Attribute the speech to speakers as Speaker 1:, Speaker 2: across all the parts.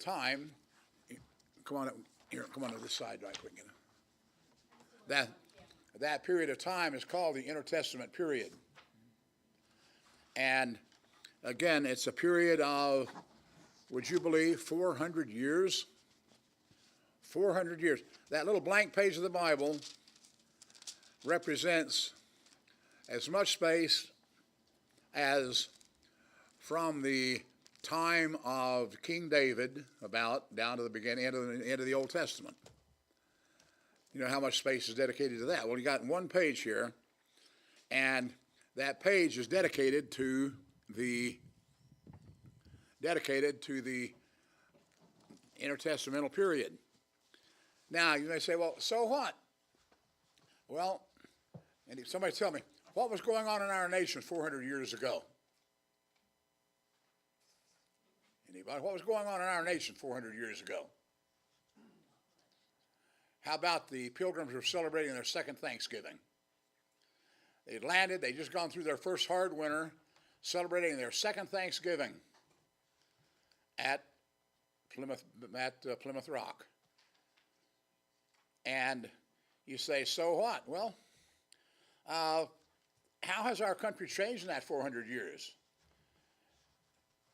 Speaker 1: time, come on here, come on to this side right quick. That period of time is called the Intertestament period. And again, it's a period of, would you believe, 400 years? 400 years. That little blank page of the Bible represents as much space as from the time of King David about down to the beginning, end of the Old Testament. You know how much space is dedicated to that? Well, you got one page here, and that page is dedicated to the intertestamental period. Now, you may say, well, so what? Well, and if somebody tell me, what was going on in our nation 400 years ago? Anybody? What was going on in our nation 400 years ago? How about the Pilgrims were celebrating their second Thanksgiving? They landed, they'd just gone through their first hard winter, celebrating their second Thanksgiving at Plymouth Rock. And you say, so what? Well, how has our country changed in that 400 years?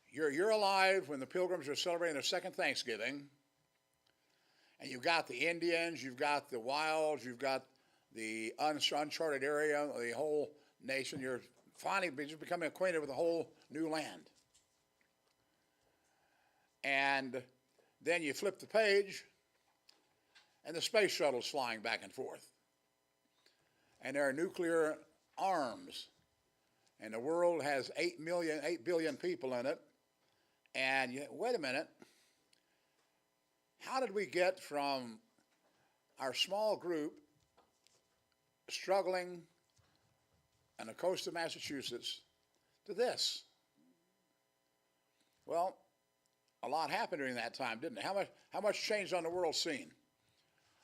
Speaker 1: You're alive when the Pilgrims are celebrating their second Thanksgiving, and you've got the Indians, you've got the wilds, you've got the uncharted area, the whole nation. You're finally just becoming acquainted with a whole new land. And then you flip the page, and the space shuttle's flying back and forth. And there are nuclear arms, and the world has 8 billion people in it. And wait a minute, how did we get from our small group struggling on the coast of Massachusetts to this? Well, a lot happened during that time, didn't it? How much changed on the world scene?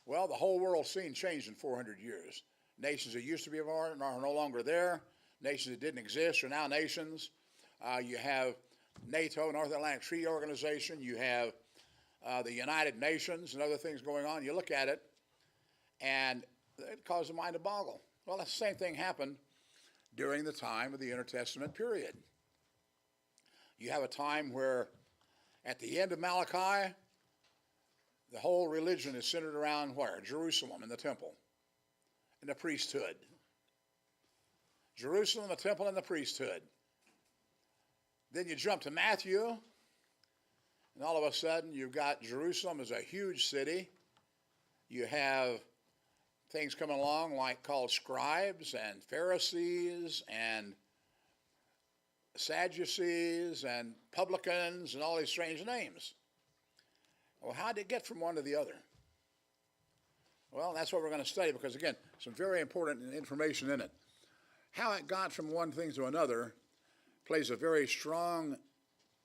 Speaker 1: Well, the whole world scene changed in 400 years. Nations that used to be are no longer there. Nations that didn't exist are now nations. You have NATO, North Atlantic Treaty Organization. You have the United Nations and other things going on. You look at it, and it causes the mind to boggle. Well, the same thing happened during the time of the Intertestament period. You have a time where, at the end of Malachi, the whole religion is centered around where? Jerusalem and the temple and the priesthood. Jerusalem, the temple, and the priesthood. Then you jump to Matthew, and all of a sudden you've got Jerusalem as a huge city. You have things coming along like called scribes and Pharisees and Sadducees and publicans and all these strange names. Well, how did it get from one to the other? Well, that's what we're going to study because, again, some very important information in it. How it got from one thing to another has a very strong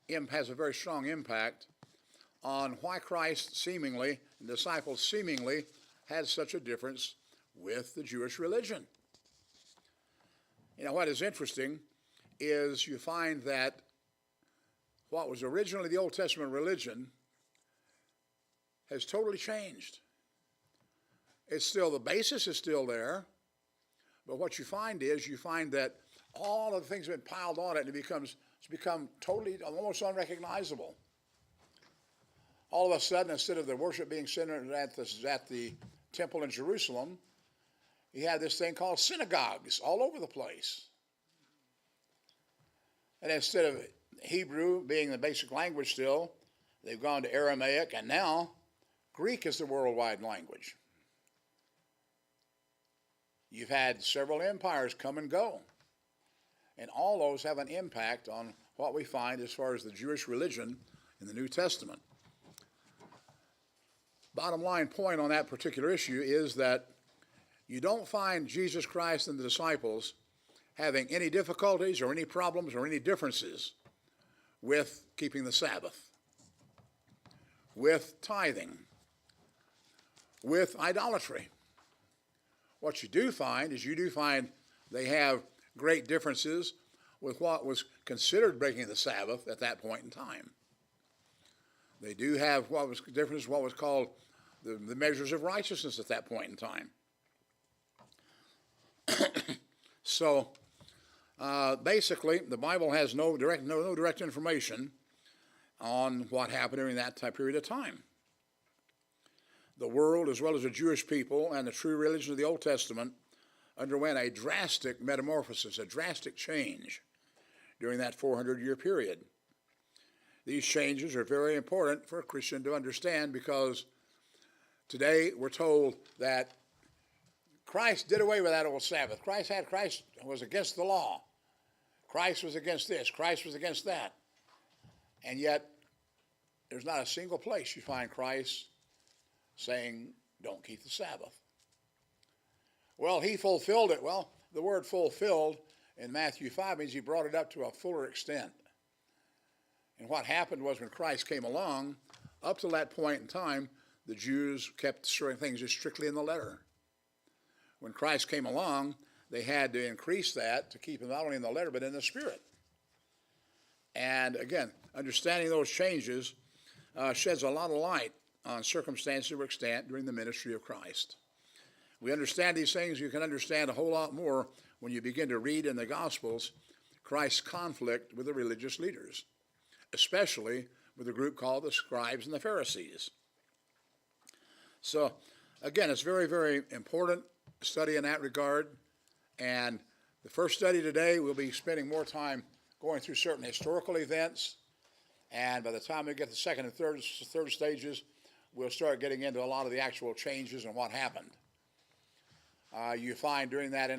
Speaker 1: impact on why Christ seemingly, and disciples seemingly, had such a difference with the Jewish religion. You know, what is interesting is you find that what was originally the Old Testament religion has totally changed. It's still, the basis is still there, but what you find that all of the things have been piled on it, and it's become totally, almost unrecognizable. All of a sudden, instead of the worship being centered at the temple in Jerusalem, you have this thing called synagogues all over the place. And instead of Hebrew being the basic language still, they've gone to Aramaic, and now Greek is the worldwide language. You've had several empires come and go, and all those have an impact on what we find as far as the Jewish religion in the New Testament. Bottom line point on that particular issue is that you don't find Jesus Christ and the disciples having any difficulties or any problems or any differences with keeping the Sabbath, with tithing, with idolatry. What you do find is they have great differences with what was considered breaking the Sabbath at that point in time. They do have what was different, what was called the measures of righteousness at that point in time. So basically, the Bible has no direct information on what happened during that period of time. The world, as well as the Jewish people and the true religion of the Old Testament, underwent a drastic metamorphosis, a drastic change during that 400-year period. These changes are very important for a Christian to understand, because today we're told that Christ did away with that old Sabbath. Christ was against the law. Christ was against this. Christ was against that. And yet, there's not a single place you find Christ saying, don't keep the Sabbath. Well, he fulfilled it. Well, the word fulfilled in Matthew 5 means he brought it up to a fuller extent. And what happened was, when Christ came along, up to that point in time, the Jews kept certain things just strictly in the letter. When Christ came along, they had to increase that to keep it not only in the letter but in the spirit. And again, understanding those changes sheds a lot of light on circumstances that were extant during the ministry of Christ. We understand these things. You can understand a whole lot more when you begin to read in the Gospels Christ's conflict with the religious leaders, especially with a group called the scribes and the Pharisees. So, again, it's very, very important study in that regard. And the first study today, we'll be spending more time going through certain historical events. And by the time we get to the second and third stages, we'll start getting into a lot of the actual changes and what happened. You find during that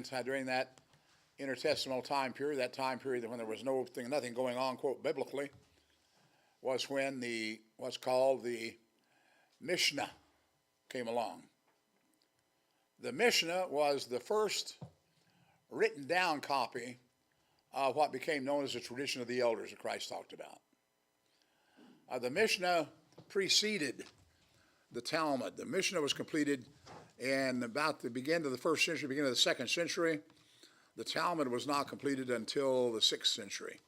Speaker 1: intertestamental time period, that time period when there was nothing going on, quote, biblically, was when what's called the Mishnah came along. The Mishnah was the first written down copy of what became known as the tradition of the elders that Christ talked about. The Mishnah preceded the Talmud. The Mishnah was completed in about the beginning of the first century, beginning of the second century. The Talmud was not completed until the 6th century.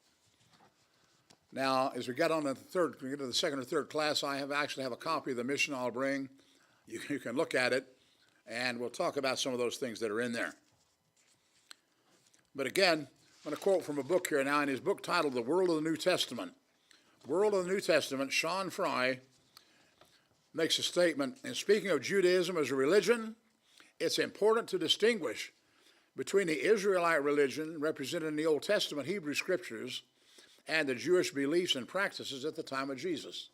Speaker 1: Now, as we get on to the second or third class, I actually have a copy of the Mishnah I'll bring. You can look at it, and we'll talk about some of those things that are in there. But again, I'm going to quote from a book here now, in his book titled The World of the New Testament. World of the New Testament, Sean Fry makes a statement, in speaking of Judaism as a religion, it's important to distinguish between the Israelite religion represented in the Old Testament Hebrew Scriptures and the Jewish beliefs and practices at the time of Jesus.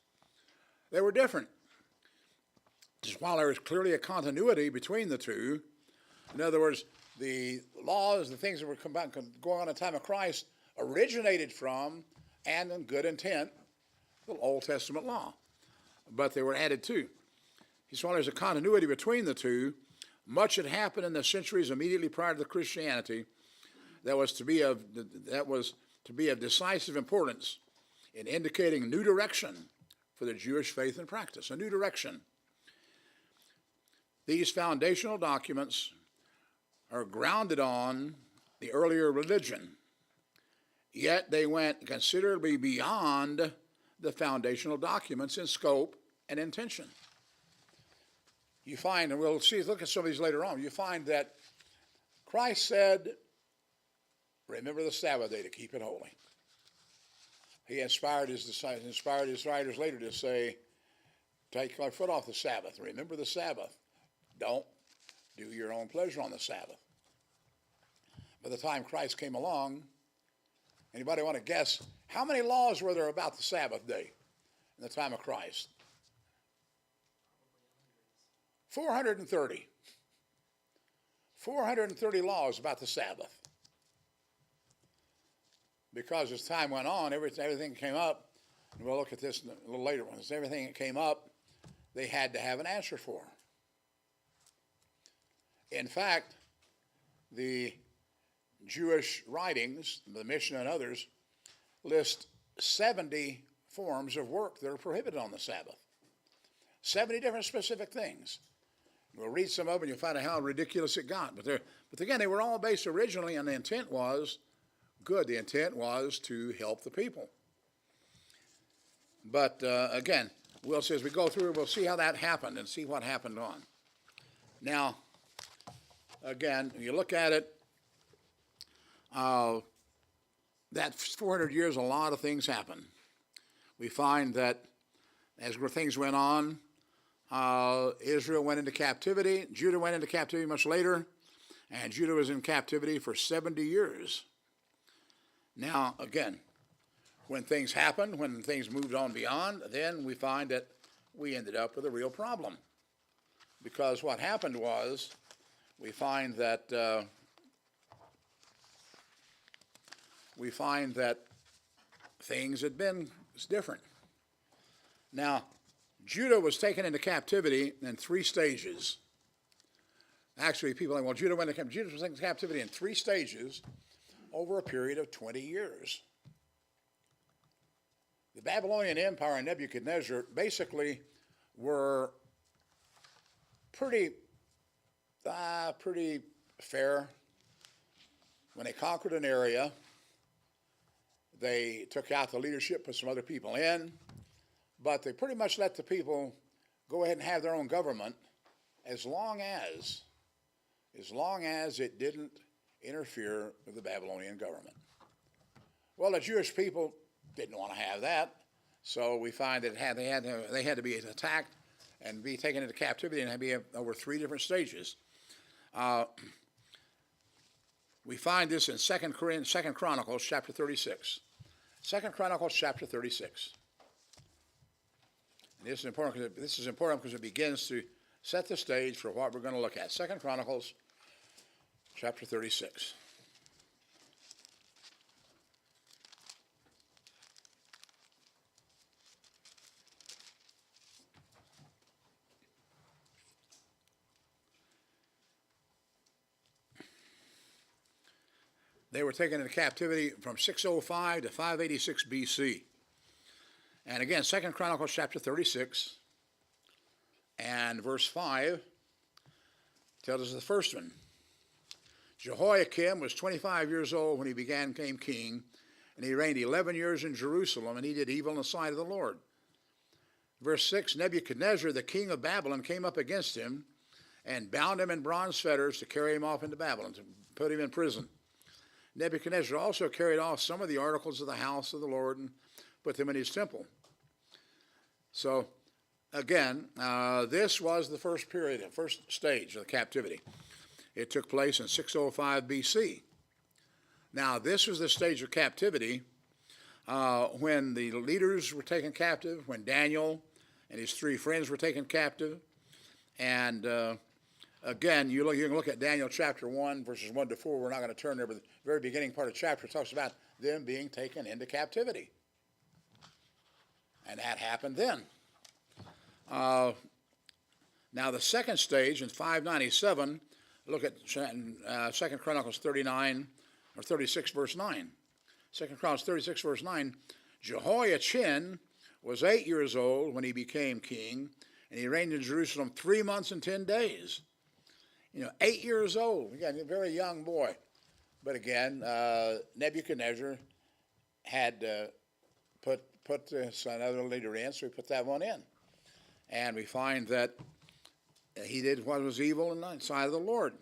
Speaker 1: They were different. Just while there was clearly a continuity between the two, in other words, the laws, the things that were going on at the time of Christ originated from, and in good intent, the Old Testament law. But they were added to. So while there's a continuity between the two, much had happened in the centuries immediately prior to the Christianity that was to be of decisive importance in indicating new direction for the Jewish faith and practice, a new direction. These foundational documents are grounded on the earlier religion, yet they went considerably beyond the foundational documents in scope and intention. You find, and we'll look at some of these later on, you find that Christ said, remember the Sabbath day to keep it holy. He inspired his writers later to say, take my foot off the Sabbath. Remember the Sabbath. Don't do your own pleasure on the Sabbath. By the time Christ came along, anybody want to guess how many laws were there about the Sabbath day in the time of Christ? 430. 430 laws about the Sabbath. Because as time went on, everything came up, and we'll look at this a little later on. Everything that came up, they had to have an answer for. In fact, the Jewish writings, the Mishnah and others, list 70 forms of work that are prohibited on the Sabbath. 70 different specific things. We'll read some of them and you'll find out how ridiculous it got. But again, they were all based originally, and the intent was good. The intent was to help the people. But again, we'll see as we go through, we'll see how that happened and see what happened on. Now, again, you look at it, that 400 years, a lot of things happened. We find that as things went on, Israel went into captivity. Judah went into captivity much later, and Judah was in captivity for 70 years. Now, again, when things happened, when things moved on beyond, then we find that we ended up with a real problem. Because what happened was, we find that things had been different. Now, Judah was taken into captivity in 3 stages. Actually, people think, well, Judah was taken into captivity in 3 stages over a period of 20 years. The Babylonian Empire and Nebuchadnezzar basically were pretty fair. When they conquered an area, they took out the leadership, put some other people in, but they pretty much let the people go ahead and have their own government as long as it didn't interfere with the Babylonian government. Well, the Jewish people didn't want to have that, so we find that they had to be attacked and be taken into captivity, and had to be over 3 different stages. We find this in 2 Chronicles chapter 36. 2 Chronicles chapter 36. And this is important because it begins to set the stage for what we're going to look at. 2 Chronicles chapter 36. They were taken into captivity from 605 to 586 BC. And again, 2 Chronicles chapter 36 and verse 5 tells us the first one. Jehoiakim was 25 years old when he became king, and he reigned 11 years in Jerusalem, and he did evil in the sight of the Lord. Verse 6, Nebuchadnezzar, the king of Babylon, came up against him and bound him in bronze fetters to carry him off into Babylon, to put him in prison. Nebuchadnezzar also carried off some of the articles of the house of the Lord and put them in his temple. So, again, this was the first period, the first stage of the captivity. It took place in 605 BC. Now, this was the stage of captivity when the leaders were taken captive, when Daniel and his 3 friends were taken captive. And again, you can look at Daniel chapter 1, verses 1 to 4. We're not going to turn there, but the very beginning part of the chapter talks about them being taken into captivity. And that happened then. Now, the second stage in 597, look at 2 Chronicles 39 or 36, verse 9. 2 Chronicles 36, verse 9. Jehoiachin was 8 years old when he became king, and he reigned in Jerusalem 3 months and 10 days. 8 years old. Again, a very young boy. But again, Nebuchadnezzar had put another leader in, so he put that one in. And we find that he did what was evil in the sight of the Lord.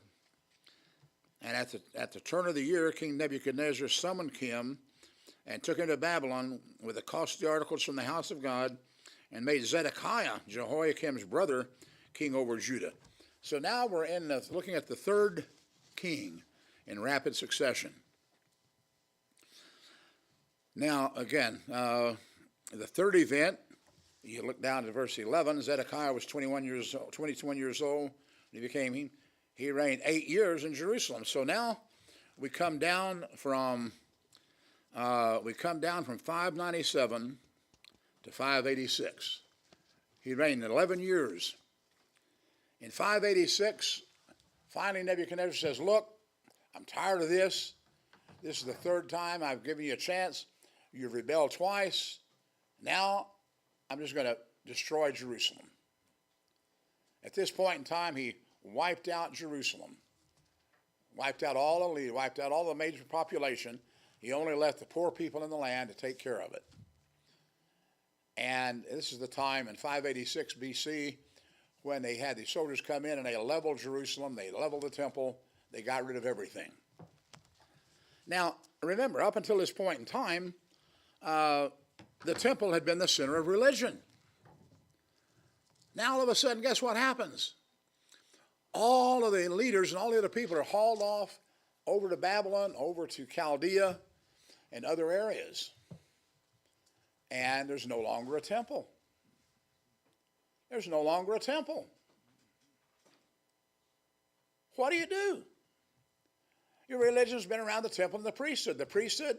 Speaker 1: And at the turn of the year, King Nebuchadnezzar summoned him and took him to Babylon with the costly articles from the house of God, and made Zedekiah, Jehoiakim's brother, king over Judah. So now we're looking at the third king in rapid succession. Now, again, the third event, you look down to verse 11. Zedekiah was 21 years old. He reigned 8 years in Jerusalem. So now we come down from 597 to 586. He reigned 11 years. In 586, finally Nebuchadnezzar says, look, I'm tired of this. This is the third time I've given you a chance. You've rebelled twice. Now I'm just going to destroy Jerusalem. At this point in time, he wiped out Jerusalem. Wiped out all the major population. He only left the poor people in the land to take care of it. And this is the time in 586 BC when they had these soldiers come in and they leveled Jerusalem, they leveled the temple, they got rid of everything. Now, remember, up until this point in time, the temple had been the center of religion. Now, all of a sudden, guess what happens? All of the leaders and all the other people are hauled off over to Babylon, over to Chaldea, and other areas. And there's no longer a temple. There's no longer a temple. What do you do? Your religion's been around the temple and the priesthood. The priesthood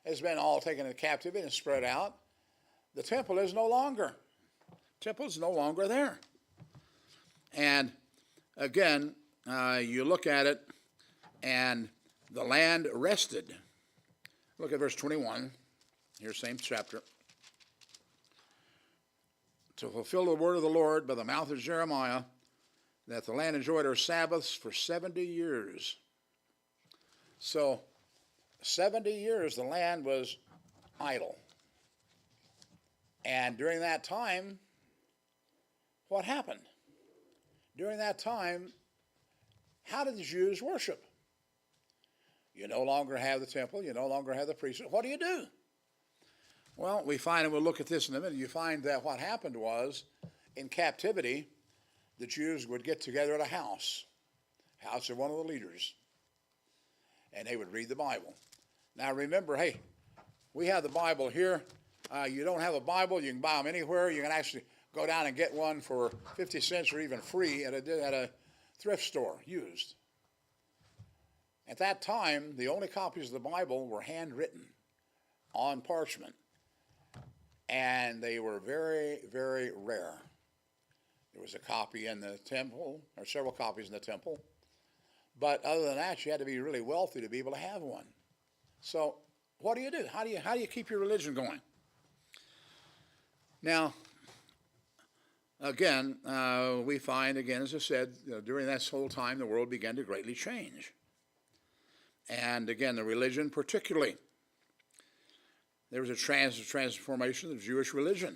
Speaker 1: has been all taken into captivity and spread out. The temple is no longer. Temple is no longer there. And again, you look at it, and the land rested. Look at verse 21. Here's the same chapter. To fulfill the word of the Lord by the mouth of Jeremiah, that the land enjoyed her Sabbaths for 70 years. So, 70 years the land was idle. And during that time, what happened? During that time, how did the Jews worship? You no longer have the temple, you no longer have the priesthood. What do you do? Well, we find, and we'll look at this in a minute, you find that what happened was, in captivity, the Jews would get together at a house of one of the leaders, and they would read the Bible. Now remember, hey, we have the Bible here. You don't have a Bible, you can buy them anywhere. You can actually go down and get one for 50 cents or even free at a thrift store, used. At that time, the only copies of the Bible were handwritten on parchment. And they were very, very rare. There was a copy in the temple, or several copies in the temple. But other than that, you had to be really wealthy to be able to have one. So what do you do? How do you keep your religion going? Now, again, we find, again, as I said, during this whole time, the world began to greatly change. And again, the religion particularly. There was a transformation of the Jewish religion.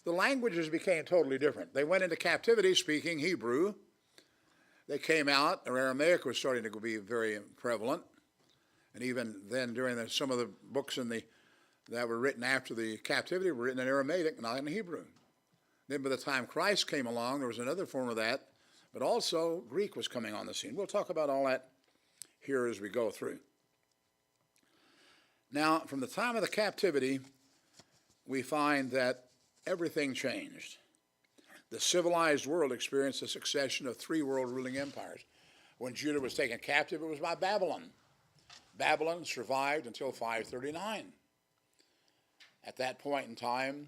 Speaker 1: The languages became totally different. They went into captivity speaking Hebrew. They came out, or Aramaic was starting to be very prevalent. And even then, during some of the books that were written after the captivity were written in Aramaic, not in Hebrew. Then by the time Christ came along, there was another form of that, but also Greek was coming on the scene. We'll talk about all that here as we go through. Now, from the time of the captivity, we find that everything changed. The civilized world experienced a succession of 3 world ruling empires. When Judah was taken captive, it was by Babylon. Babylon survived until 539. At that point in time,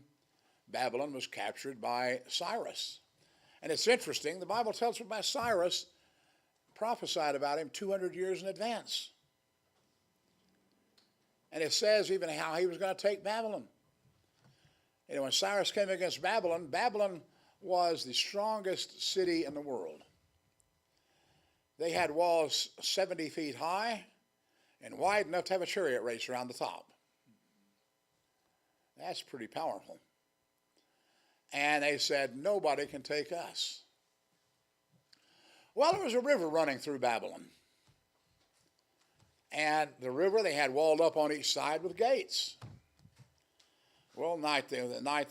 Speaker 1: Babylon was captured by Cyrus. And it's interesting, the Bible tells us about Cyrus prophesied about him 200 years in advance. And it says even how he was going to take Babylon. You know, when Cyrus came against Babylon, Babylon was the strongest city in the world. They had walls 70 feet high and wide enough to have a chariot race around the top. That's pretty powerful. And they said, nobody can take us. Well, there was a river running through Babylon. And the river they had walled up on each side with gates. Well, the night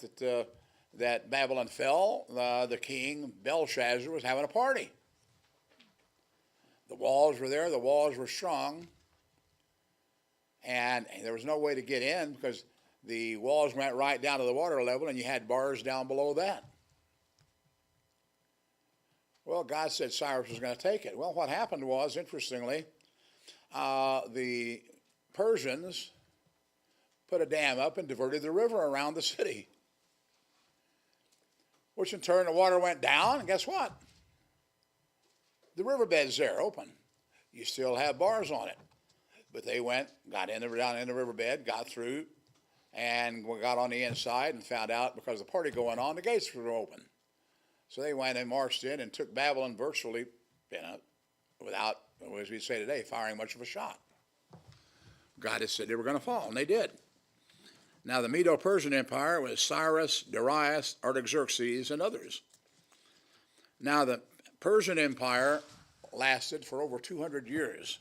Speaker 1: that Babylon fell, the king, Belshazzar, was having a party. The walls were there, the walls were strong, and there was no way to get in because the walls went right down to the water level and you had bars down below that. Well, God said Cyrus was going to take it. Well, what happened was, interestingly, the Persians put a dam up and diverted the river around the city, which in turn the water went down, and guess what? The riverbed's there, open. You still have bars on it. But they went, got down in the riverbed, got through, and got on the inside and found out because of the party going on, the gates were open. So they went and marched in and took Babylon virtually, without, as we say today, firing much of a shot. God had said they were going to fall, and they did. Now, the Medo-Persian Empire was Cyrus, Darius, Artaxerxes, and others. Now, the Persian Empire lasted for over 200 years.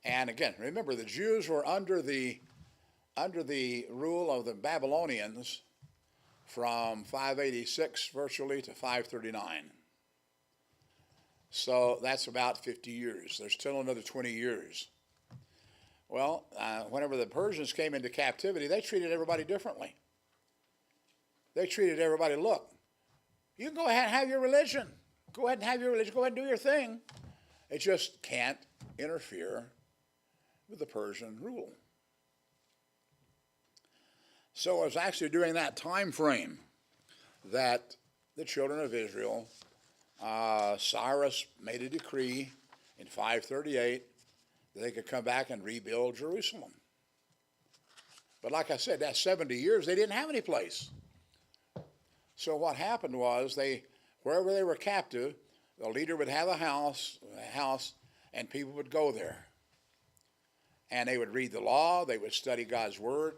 Speaker 1: And again, remember, the Jews were under the rule of the Babylonians from 586 virtually to 539. So that's about 50 years. There's still another 20 years. Well, whenever the Persians came into captivity, they treated everybody differently. They treated everybody, look, you can go ahead and have your religion. Go ahead and have your religion. Go ahead and do your thing. It just can't interfere with the Persian rule. So it was actually during that time frame that the children of Israel, Cyrus made a decree in 538 that they could come back and rebuild Jerusalem. But like I said, that 70 years, they didn't have any place. So what happened was, wherever they were captive, the leader would have a house, and people would go there. And they would read the law, they would study God's word,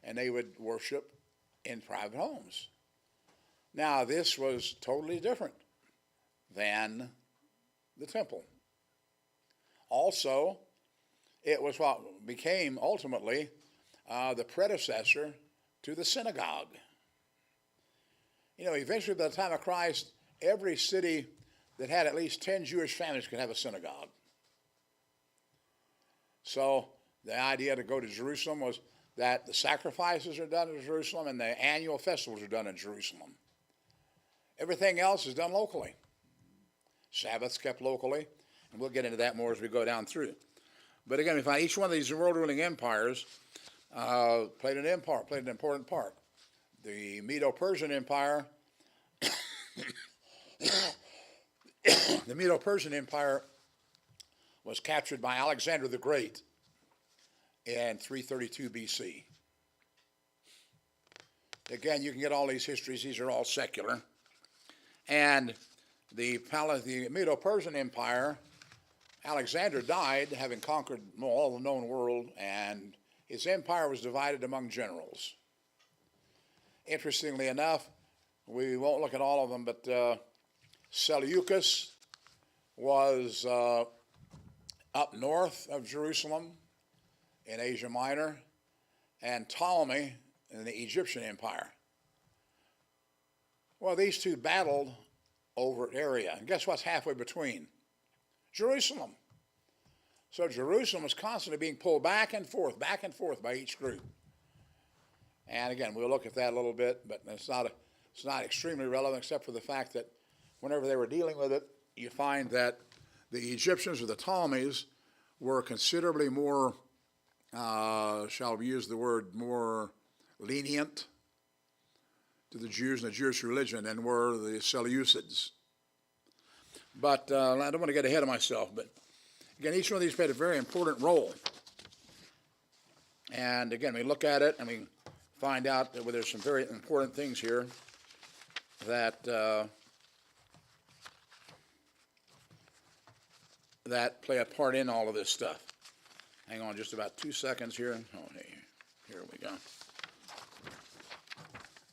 Speaker 1: and they would worship in private homes. Now, this was totally different than the temple. Also, it was what became ultimately the predecessor to the synagogue. You know, eventually by the time of Christ, every city that had at least 10 Jewish families could have a synagogue. So the idea to go to Jerusalem was that the sacrifices are done in Jerusalem and the annual festivals are done in Jerusalem. Everything else is done locally. Sabbath's kept locally, and we'll get into that more as we go down through. But again, we find each one of these world-ruling empires played an important part. The Medo-Persian Empire, the Medo-Persian Empire was captured by Alexander the Great in 332 BC. Again, you can get all these histories. These are all secular. And the Medo-Persian Empire, Alexander died, having conquered all the known world, and his empire was divided among generals. Interestingly enough, we won't look at all of them, but Seleucus was up north of Jerusalem in Asia Minor, and Ptolemy in the Egyptian Empire. Well, these two battled over an area, and guess what's halfway between? Jerusalem. So Jerusalem was constantly being pulled back and forth by each group. And again, we'll look at that a little bit, but it's not extremely relevant except for the fact that whenever they were dealing with it, you find that the Egyptians or the Ptolemies were considerably more, shall we use the word, more lenient to the Jews and the Jewish religion than were the Seleucids. But I don't want to get ahead of myself, but again, each one of these played a very important role. And again, we look at it and we find out that there's some very important things here that that play a part in all of this stuff. Hang on just about 2 seconds here. Oh, hey, here we go.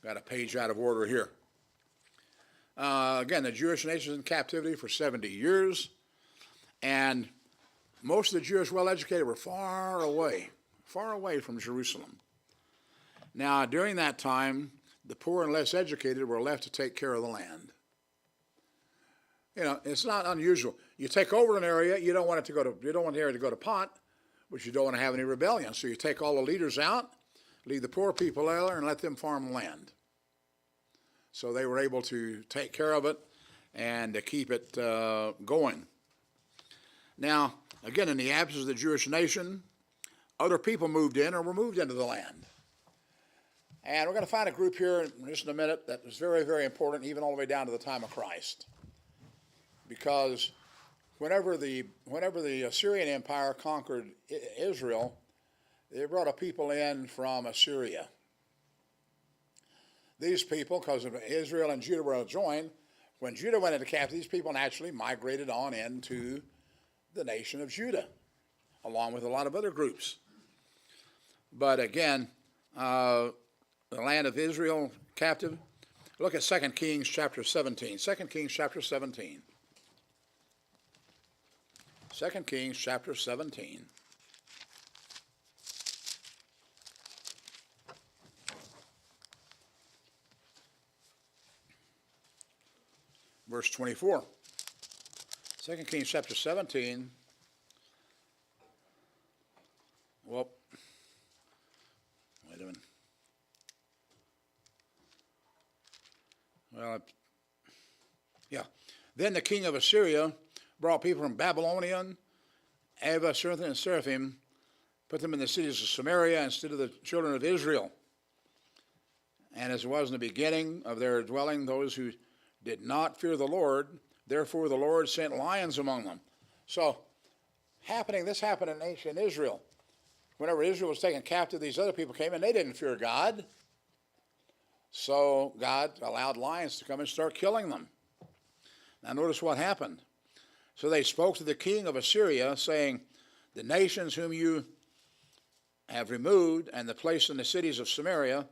Speaker 1: Got a page out of order here. Again, the Jewish nation was in captivity for 70 years, and most of the Jewish well-educated were far away from Jerusalem. Now, during that time, the poor and less educated were left to take care of the land. You know, it's not unusual. You take over an area, you don't want the area to go to pot, but you don't want to have any rebellion. So you take all the leaders out, leave the poor people there, and let them farm land. So they were able to take care of it and to keep it going. Now, again, in the absence of the Jewish nation, other people moved in or were moved into the land. And we're going to find a group here in just in a minute that was very, very important, even all the way down to the time of Christ. Because whenever the Assyrian Empire conquered Israel, they brought a people in from Assyria. These people, because Israel and Judah were joined, when Judah went into captivity, these people naturally migrated on into the nation of Judah, along with a lot of other groups. But again, the land of Israel captive. Look at 2 Kings chapter 17. 2 Kings chapter 17. 2 Kings chapter 17. Verse 24. 2 Kings chapter 17. Well, wait a minute. Well, yeah. Then the king of Assyria brought people from Babylonian, Ava, Surathim, and Seraphim, put them in the cities of Samaria instead of the children of Israel. And as it was in the beginning of their dwelling, those who did not fear the Lord, therefore the Lord sent lions among them. So, this happened in ancient Israel. Whenever Israel was taken captive, these other people came and they didn't fear God. So God allowed lions to come and start killing them. Now notice what happened. So they spoke to the king of Assyria, saying, the nations whom you have removed and the place in the cities of Samaria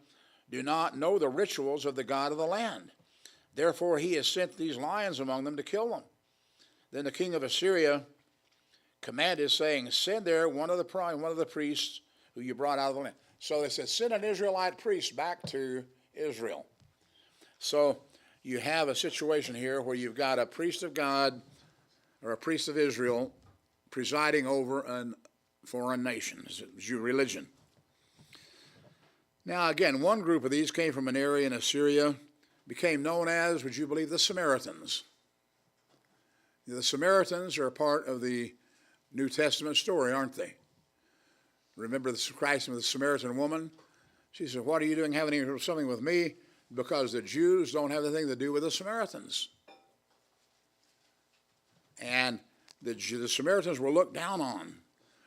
Speaker 1: do not know the rituals of the God of the land. Therefore he has sent these lions among them to kill them. Then the king of Assyria commanded, saying, send there one of the priests who you brought out of the land. So they said, send an Israelite priest back to Israel. So you have a situation here where you've got a priest of God or a priest of Israel presiding over a foreign nation, Jew religion. Now again, one group of these came from an area in Assyria, became known as, would you believe, the Samaritans. The Samaritans are a part of the New Testament story, aren't they? Remember the Christ and the Samaritan woman? She said, what are you doing having something with me? Because the Jews don't have anything to do with the Samaritans. And the Samaritans were looked down on.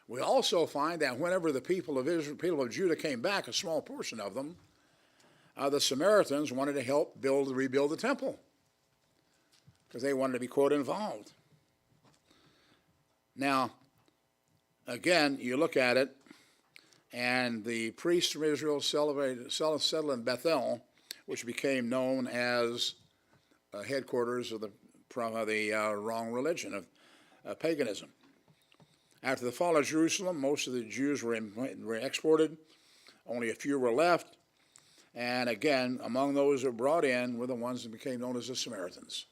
Speaker 1: We also find that whenever the people of Israel, people of Judah came back, a small portion of them, the Samaritans wanted to help rebuild the temple because they wanted to be, quote, involved. Now, again, you look at it, and the priests from Israel settled in Bethel, which became known as headquarters of the wrong religion of paganism. After the fall of Jerusalem, most of the Jews were exported. Only a few were left. And again, among those that were brought in were the ones that became known as the Samaritans.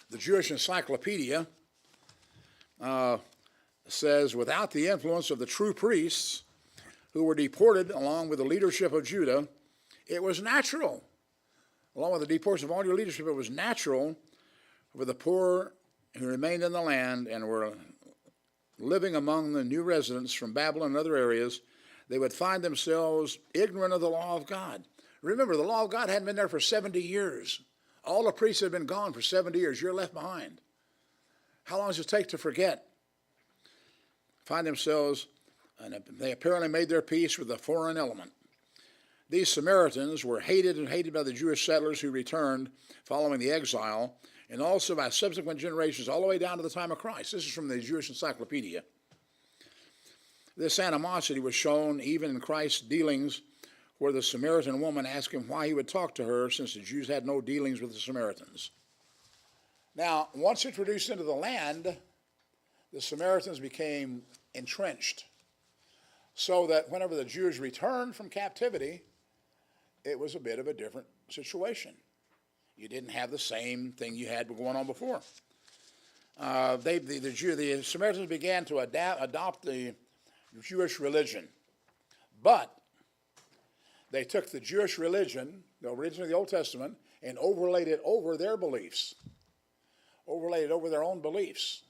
Speaker 1: The Jewish Encyclopedia says, without the influence of the true priests who were deported along with the leadership of Judah, it was natural. Along with the deportation of all your leadership, it was natural for the poor who remained in the land and were living among the new residents from Babylon and other areas, they would find themselves ignorant of the law of God. Remember, the law of God hadn't been there for 70 years. All the priests had been gone for 70 years. You're left behind. How long does it take to forget? Find themselves, and they apparently made their peace with the foreign element. These Samaritans were hated by the Jewish settlers who returned following the exile, and also by subsequent generations all the way down to the time of Christ. This is from the Jewish Encyclopedia. This animosity was shown even in Christ's dealings, where the Samaritan woman asked him why he would talk to her, since the Jews had no dealings with the Samaritans. Now, once introduced into the land, the Samaritans became entrenched, so that whenever the Jews returned from captivity, it was a bit of a different situation. You didn't have the same thing you had going on before. The Samaritans began to adopt the Jewish religion, but they took the Jewish religion, the origin of the Old Testament, and overlaid it over their beliefs, overlaid it over their own beliefs.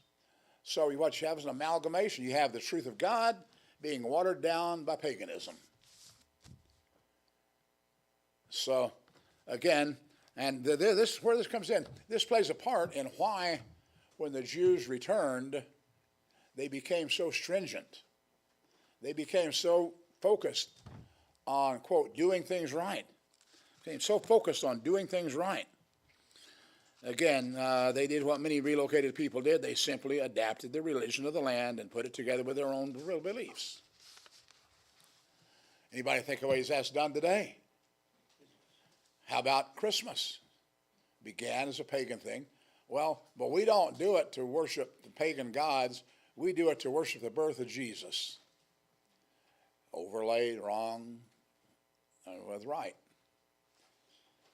Speaker 1: So what you have is an amalgamation. You have the truth of God being watered down by paganism. So, again, and this is where this comes in. This plays a part in why, when the Jews returned, they became so stringent. They became so focused on, quote, doing things right. Became so focused on doing things right. Again, they did what many relocated people did. They simply adapted the religion of the land and put it together with their own real beliefs. Anybody think of ways that's done today? How about Christmas? Began as a pagan thing. Well, but we don't do it to worship the pagan gods. We do it to worship the birth of Jesus. Overlaid wrong with right.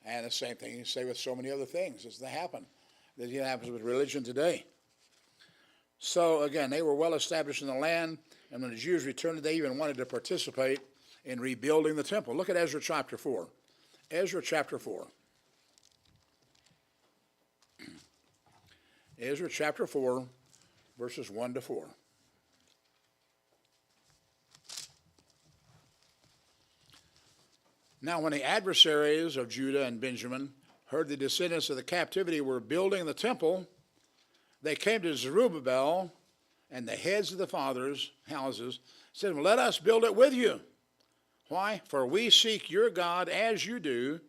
Speaker 1: And the same thing you say with so many other things as they happen. That happens with religion today. So again, they were well established in the land, and when the Jews returned, they even wanted to participate in rebuilding the temple. Look at Ezra chapter 4. Ezra chapter 4. Ezra chapter 4, verses 1 to 4. Now when the adversaries of Judah and Benjamin heard the descendants of the captivity were building the temple, they came to Zerubbabel and the heads of the fathers' houses, said, well, let us build it with you. Why? For we seek your God as you do,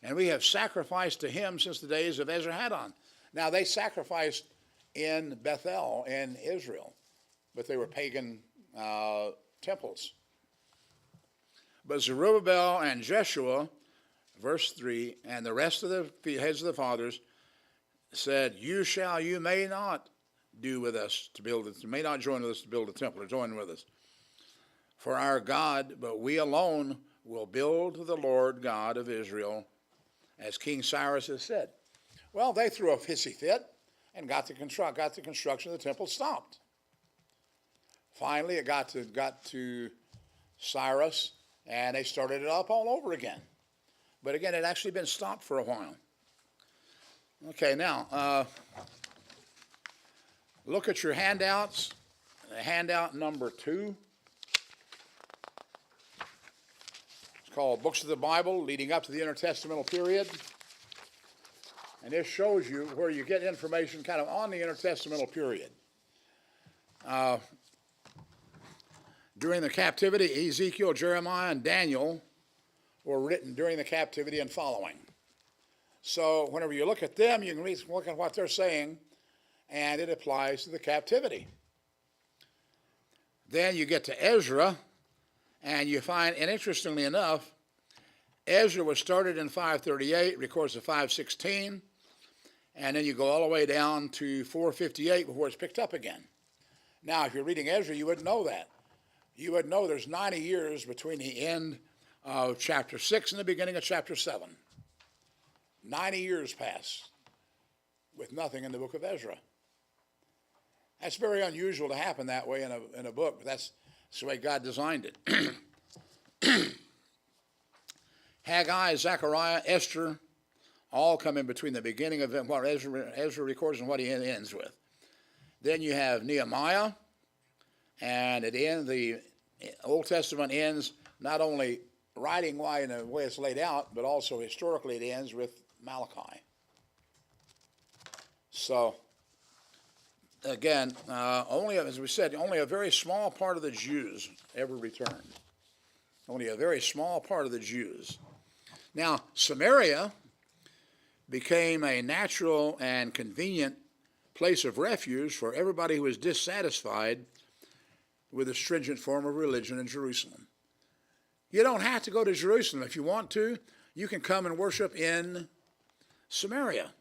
Speaker 1: and we have sacrificed to him since the days of Esarhaddon. Now they sacrificed in Bethel in Israel, but they were pagan temples. But Zerubbabel and Jeshua, verse 3, and the rest of the heads of the fathers said, you may not do with us to build it, you may not join with us to build a temple or join with us. For our God, but we alone will build the Lord God of Israel, as King Cyrus has said. Well, they threw a hissy fit and got the construction of the temple stopped. Finally, it got to Cyrus, and they started it up all over again. But again, it had actually been stopped for a while. Okay, now, look at your handouts. Handout number 2. It's called Books of the Bible Leading Up to the Intertestamental Period. And this shows you where you get information kind of on the intertestamental period. During the captivity, Ezekiel, Jeremiah, and Daniel were written during the captivity and following. So whenever you look at them, you can look at what they're saying, and it applies to the captivity. Then you get to Ezra, and you find, and interestingly enough, Ezra was started in 538, records to 516, and then you go all the way down to 458 before it's picked up again. Now, if you're reading Ezra, you wouldn't know that. You would know there's 90 years between the end of chapter 6 and the beginning of chapter 7. 90 years pass with nothing in the book of Ezra. That's very unusual to happen that way in a book, but that's the way God designed it. Haggai, Zechariah, Esther, all come in between the beginning of what Ezra records and what he ends with. Then you have Nehemiah, and at the end, the Old Testament ends not only writing-wise in the way it's laid out, but also historically it ends with Malachi. So, again, only, as we said, only a very small part of the Jews ever returned. Only a very small part of the Jews. Now, Samaria became a natural and convenient place of refuge for everybody who was dissatisfied with the stringent form of religion in Jerusalem. You don't have to go to Jerusalem. If you want to, you can come and worship in Samaria.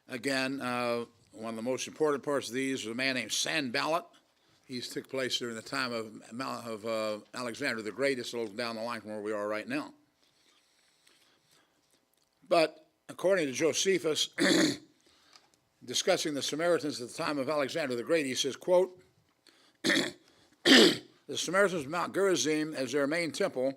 Speaker 1: Again, one of the most important parts of these was a man named Sanballat. He took place during the time of Alexander the Great. It's a little down the line from where we are right now. But according to Josephus, discussing the Samaritans at the time of Alexander the Great, he says, quote, the Samaritans of Mount Gerizim as their main temple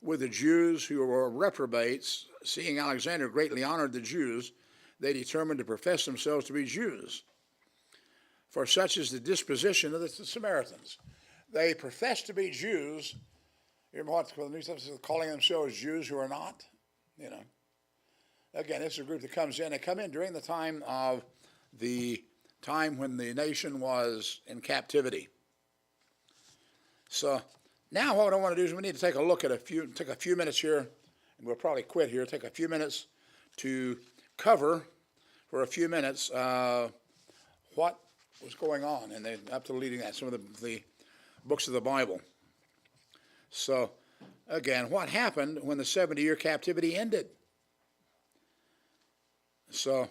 Speaker 1: with the Jews who were reprobates, seeing Alexander greatly honored the Jews, they determined to profess themselves to be Jews. For such is the disposition of the Samaritans. They profess to be Jews. You remember what the New Testament says, calling themselves Jews who are not? You know. Again, this is a group that comes in. They come in during the time when the nation was in captivity. So now what I want to do is we need to take a look at take a few minutes here, and we'll probably quit here, take a few minutes to cover for a few minutes what was going on and up to leading that. Some of the books of the Bible. So, again, what happened when the 70-year captivity ended? So,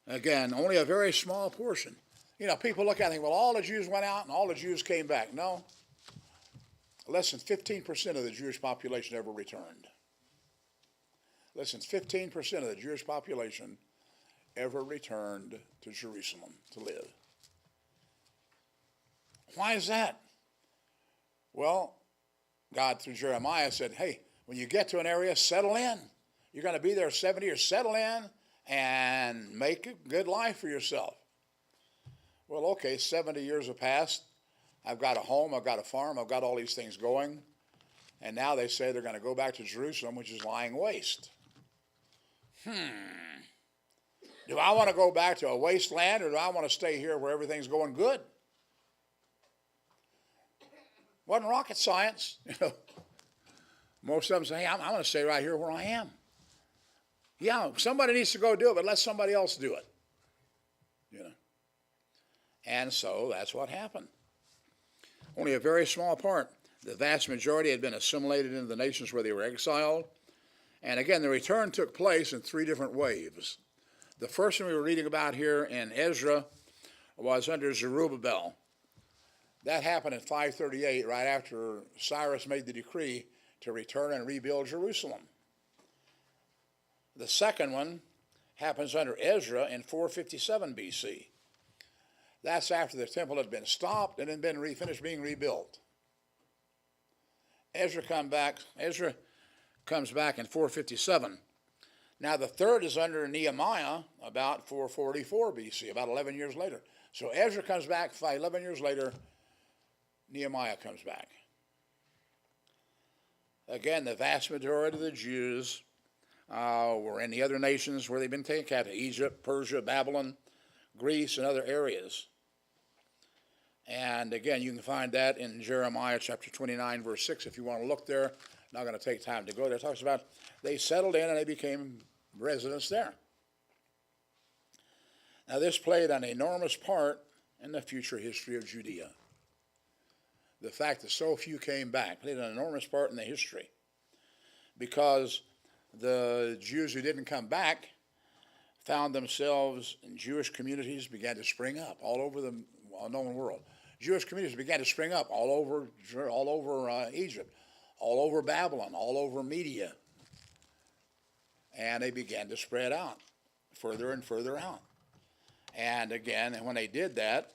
Speaker 1: again, only a very small portion. You know, people look at it and think, well, all the Jews went out and all the Jews came back. No. Less than 15% of the Jewish population ever returned. Less than 15% of the Jewish population ever returned to Jerusalem to live. Why is that? Well, God through Jeremiah said, hey, when you get to an area, settle in. You're going to be there 70 years. Settle in and make a good life for yourself. Well, okay, 70 years have passed. I've got a home, I've got a farm, I've got all these things going. And now they say they're going to go back to Jerusalem, which is lying waste. Do I want to go back to a wasteland, or do I want to stay here where everything's going good? Wasn't rocket science. You know, most of them say, hey, I'm going to stay right here where I am. Yeah, somebody needs to go do it, but let somebody else do it. You know. And so that's what happened. Only a very small part. The vast majority had been assimilated into the nations where they were exiled. And again, the return took place in 3 different waves. The first one we were reading about here in Ezra was under Zerubbabel. That happened in 538, right after Cyrus made the decree to return and rebuild Jerusalem. The second one happens under Ezra in 457 BC. That's after the temple had been stopped and had been finished being rebuilt. Ezra comes back in 457. Now the third is under Nehemiah about 444 BC, about 11 years later. So Ezra comes back 11 years later. Nehemiah comes back. Again, the vast majority of the Jews were in the other nations where they've been taken captive: Egypt, Persia, Babylon, Greece, and other areas. And again, you can find that in Jeremiah chapter 29, verse 6, if you want to look there. Not going to take time to go there. It talks about they settled in and they became residents there. Now, this played an enormous part in the future history of Judea. The fact that so few came back played an enormous part in the history, because the Jews who didn't come back found themselves in Jewish communities began to spring up all over the known world. Jewish communities began to spring up all over Egypt, all over Babylon, all over Media. And they began to spread out further and further out. And again, when they did that,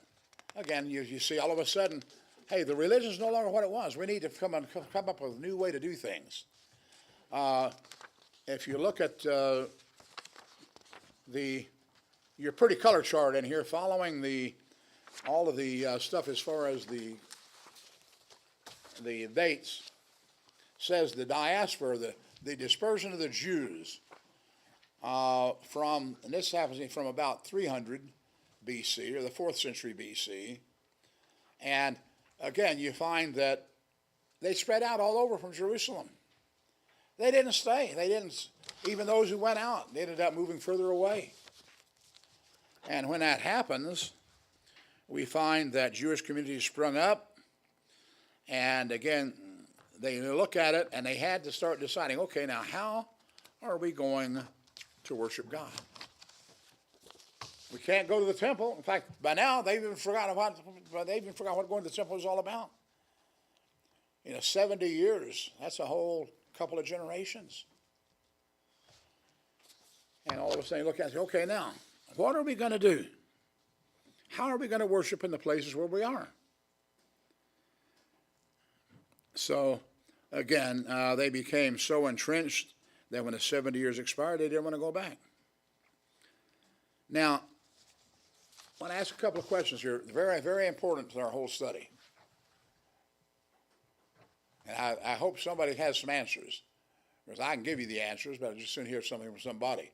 Speaker 1: again, you see all of a sudden, hey, the religion is no longer what it was. We need to come up with a new way to do things. If you look at your pretty color chart in here, following all of the stuff as far as the dates, says the diaspora, the dispersion of the Jews and this happens from about 300 BC, or the 4th century BC. And again, you find that they spread out all over from Jerusalem. They didn't stay. Even those who went out, they ended up moving further away. And when that happens, we find that Jewish communities sprung up. And again, they look at it and they had to start deciding, okay, now how are we going to worship God? We can't go to the temple. In fact, by now they've even forgotten what going to the temple is all about. 70 years, that's a whole couple of generations. And all of a sudden you look at it and say, okay, now, what are we going to do? How are we going to worship in the places where we are? So, again, they became so entrenched that when the 70 years expired, they didn't want to go back. Now, I want to ask a couple of questions here, very, very important to our whole study. And I hope somebody has some answers, because I can give you the answers, but I just soon hear something from somebody.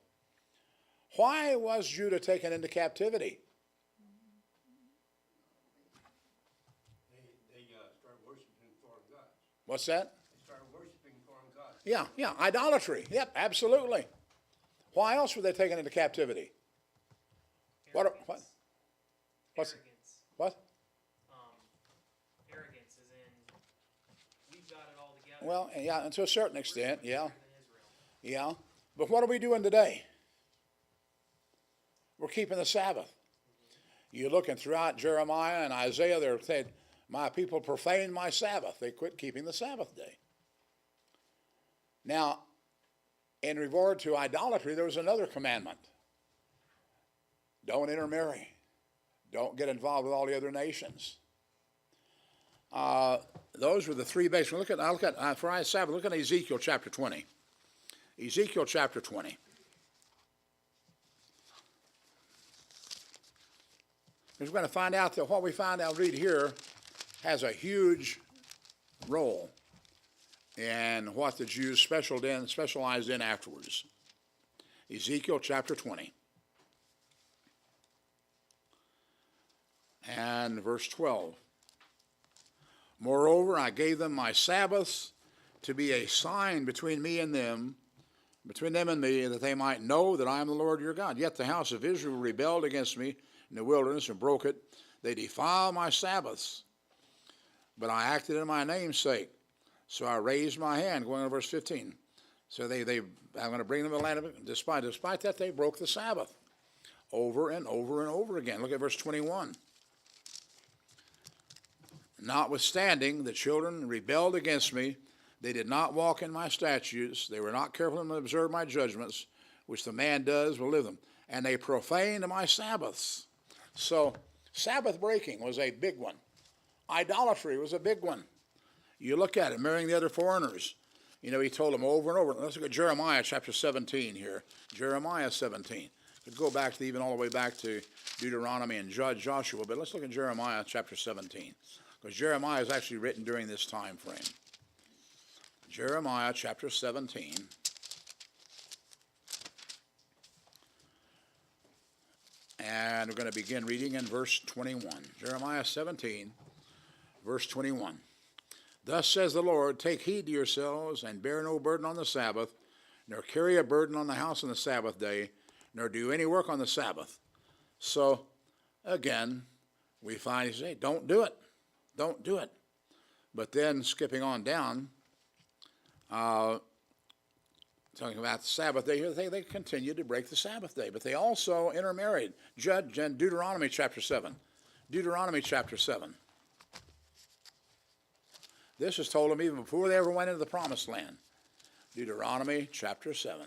Speaker 1: Why was Judah taken into captivity?
Speaker 2: They started worshiping foreign gods.
Speaker 1: What's that?
Speaker 2: They started worshiping foreign gods.
Speaker 1: Yeah, idolatry. Yep, absolutely. Why else were they taken into captivity?
Speaker 3: Arrogance.
Speaker 1: What's
Speaker 3: Arrogance.
Speaker 1: what?
Speaker 3: Arrogance is in
Speaker 1: Well, yeah, to a certain extent, yeah. Yeah. But what are we doing today? We're keeping the Sabbath. You're looking throughout Jeremiah and Isaiah, they're saying, my people profane my Sabbath. They quit keeping the Sabbath day. Now, in regard to idolatry, there was another commandment. Don't intermarry. Don't get involved with all the other nations. Those were the three basic. Look at for Sabbath. Look at Ezekiel chapter 20. Ezekiel chapter 20. We're going to find out that what we find out read here has a huge role in what the Jews specialized in afterwards. Ezekiel chapter 20 and verse 12. Moreover, I gave them my Sabbaths to be a sign between them and me, that they might know that I am the Lord your God. Yet the house of Israel rebelled against me in the wilderness and broke it. They defile my Sabbaths, but I acted in my name's sake. So I raised my hand, going on to verse 15. So I'm going to bring them to the land of it. Despite that, they broke the Sabbath over and over and over again. Look at verse 21. Notwithstanding, the children rebelled against me. They did not walk in my statutes. They were not careful to observe my judgments, which the man does will live them. And they profaned my Sabbaths. So Sabbath breaking was a big one. Idolatry was a big one. You look at it, marrying the other foreigners. You know, he told them over and over. Let's look at Jeremiah chapter 17 here. Jeremiah 17. We'd go back to all the way back to Deuteronomy and Joshua, but let's look at Jeremiah chapter 17. Because Jeremiah is actually written during this time frame. Jeremiah chapter 17. And we're going to begin reading in verse 21. Jeremiah 17, verse 21. Thus says the Lord, take heed to yourselves, and bear no burden on the Sabbath, nor carry a burden on the house on the Sabbath day, nor do any work on the Sabbath. So, again, we find, he says, hey, don't do it. Don't do it. But then, skipping on down, talking about the Sabbath day here, they continued to break the Sabbath day. But they also intermarried. Judge and Deuteronomy chapter 7. Deuteronomy chapter 7. This was told them even before they ever went into the promised land. Deuteronomy chapter 7.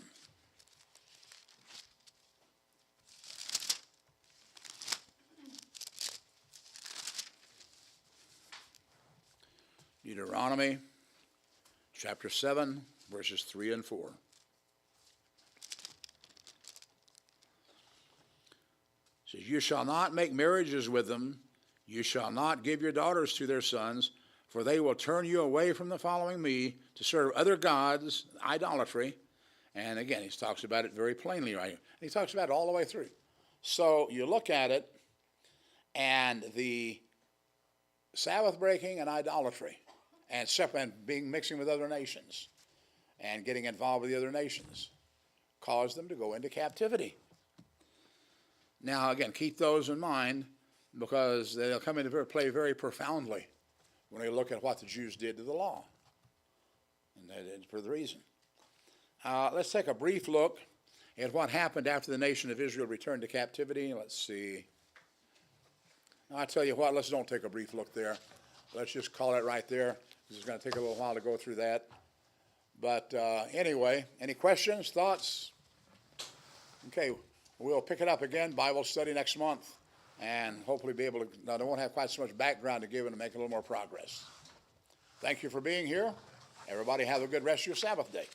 Speaker 1: Deuteronomy chapter 7, verses 3 and 4. It says, you shall not make marriages with them. You shall not give your daughters to their sons, for they will turn you away from the following me to serve other gods, idolatry. And again, he talks about it very plainly right here. He talks about it all the way through. So you look at it, and the Sabbath breaking and idolatry, and mixing with other nations, and getting involved with the other nations, caused them to go into captivity. Now, again, keep those in mind, because they'll come into play very profoundly when we look at what the Jews did to the law. And that is for the reason. Let's take a brief look at what happened after the nation of Israel returned to captivity. Let's see. I tell you what, let's don't take a brief look there. Let's just call it right there. It's going to take a little while to go through that. But anyway, any questions, thoughts? Okay, we'll pick it up again, Bible study next month, and hopefully be able to, now they won't have quite so much background to give and to make a little more progress. Thank you for being here. Everybody have a good rest of your Sabbath day.